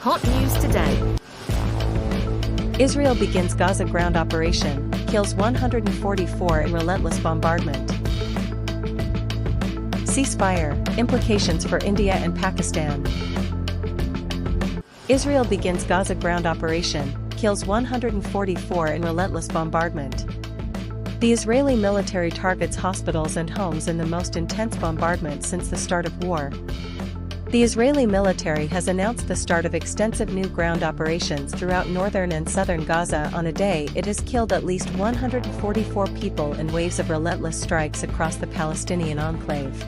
Hot news today. Israel begins Gaza ground operation, kills 144 in relentless bombardment. Ceasefire, implications for India and Pakistan. Israel begins Gaza ground operation, kills 144 in relentless bombardment. The Israeli military targets hospitals and homes in the most intense bombardment since the start of war. The Israeli military has announced the start of extensive new ground operations throughout northern and southern Gaza. On a day it has killed at least 144 people in waves of relentless strikes across the Palestinian enclave.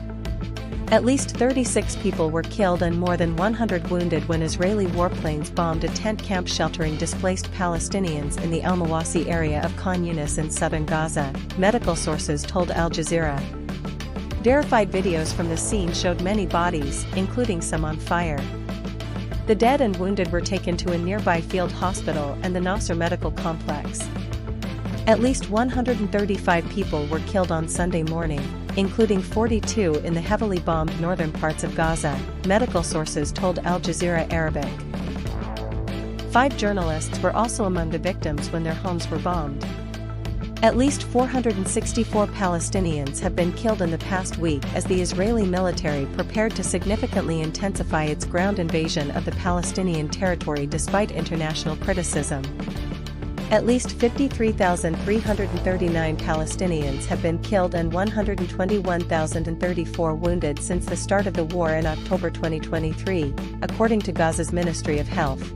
At least 36 people were killed and more than 100 wounded when Israeli warplanes bombed a tent camp sheltering displaced Palestinians in the Al Mawasi area of Khan Yunis in southern Gaza, medical sources told Al Jazeera. Verified videos from the scene showed many bodies, including some on fire. The dead and wounded were taken to a nearby field hospital and the Nasser Medical Complex. At least 135 people were killed on Sunday morning, including 42 in the heavily bombed northern parts of Gaza, medical sources told Al Jazeera Arabic. 5 journalists were also among the victims when their homes were bombed. At least 464 Palestinians have been killed in the past week as the Israeli military prepared to significantly intensify its ground invasion of the Palestinian territory despite international criticism. At least 53,339 Palestinians have been killed and 121,034 wounded since the start of the war in October 2023, according to Gaza's Ministry of Health.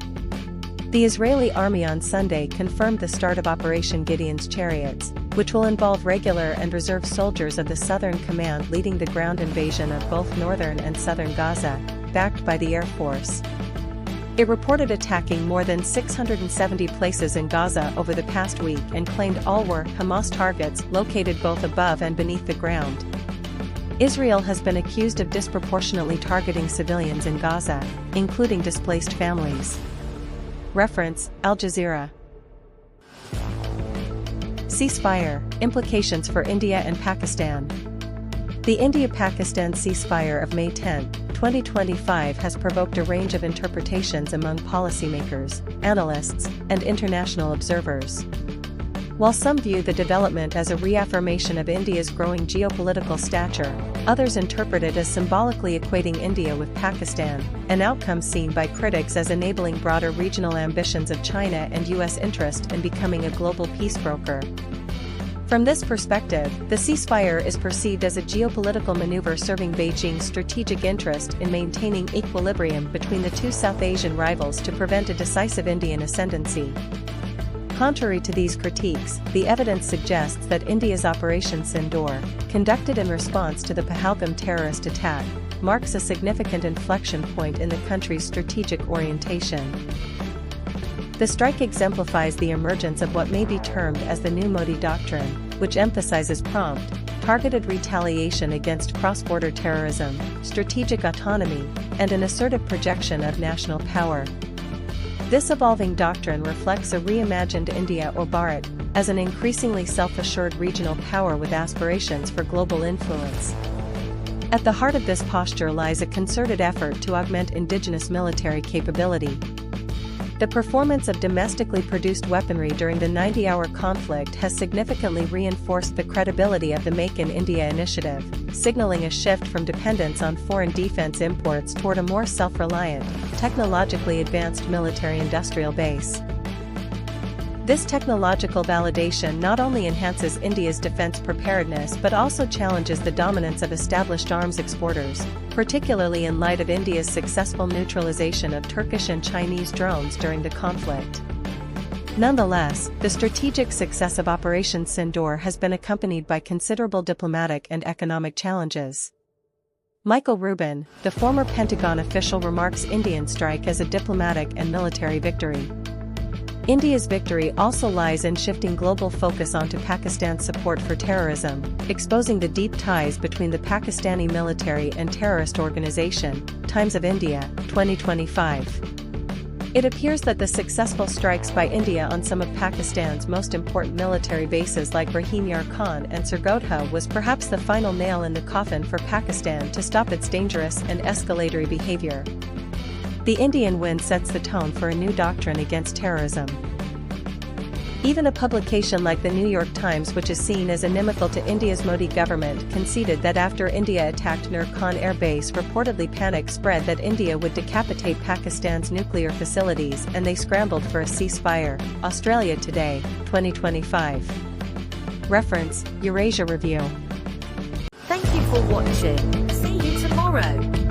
The Israeli army on Sunday confirmed the start of Operation Gideon's Chariots, which will involve regular and reserve soldiers of the Southern Command leading the ground invasion of both northern and southern Gaza, backed by the Air Force. It reported attacking more than 670 places in Gaza over the past week and claimed all were Hamas targets located both above and beneath the ground. Israel has been accused of disproportionately targeting civilians in Gaza, including displaced families. Reference, Al Jazeera. Ceasefire, implications for India and Pakistan. The India-Pakistan ceasefire of May 10, 2025 has provoked a range of interpretations among policymakers, analysts, and international observers. While some view the development as a reaffirmation of India's growing geopolitical stature, others interpret it as symbolically equating India with Pakistan, an outcome seen by critics as enabling broader regional ambitions of China and U.S. interest in becoming a global peace broker. From this perspective, the ceasefire is perceived as a geopolitical maneuver serving Beijing's strategic interest in maintaining equilibrium between the two South Asian rivals to prevent a decisive Indian ascendancy. Contrary to these critiques, the evidence suggests that India's Operation Sindoor, conducted in response to the Pahalgam terrorist attack, marks a significant inflection point in the country's strategic orientation. The strike exemplifies the emergence of what may be termed as the new Modi doctrine, which emphasizes prompt, targeted retaliation against cross-border terrorism, strategic autonomy, and an assertive projection of national power. This evolving doctrine reflects a reimagined India or Bharat, as an increasingly self-assured regional power with aspirations for global influence. At the heart of this posture lies a concerted effort to augment indigenous military capability. The performance of domestically produced weaponry during the 90-hour conflict has significantly reinforced the credibility of the Make in India initiative, signaling a shift from dependence on foreign defense imports toward a more self-reliant, technologically advanced military-industrial base. This technological validation not only enhances India's defense preparedness but also challenges the dominance of established arms exporters, particularly in light of India's successful neutralization of Turkish and Chinese drones during the conflict. Nonetheless, the strategic success of Operation Sindoor has been accompanied by considerable diplomatic and economic challenges. Michael Rubin, the former Pentagon official, remarks Indian strike as a diplomatic and military victory. India's victory also lies in shifting global focus onto Pakistan's support for terrorism, exposing the deep ties between the Pakistani military and terrorist organization, Times of India, 2025. It appears that the successful strikes by India on some of Pakistan's most important military bases like Rahim Yar Khan and Sargodha was perhaps the final nail in the coffin for Pakistan to stop its dangerous and escalatory behavior. The Indian win sets the tone for a new doctrine against terrorism. Even a publication like the New York Times, which is seen as inimical to India's Modi government, conceded that after India attacked Nur Khan Air Base, reportedly panic spread that India would decapitate Pakistan's nuclear facilities and they scrambled for a ceasefire. Australia Today, 2025. Reference: Eurasia Review. Thank you for watching. See you tomorrow.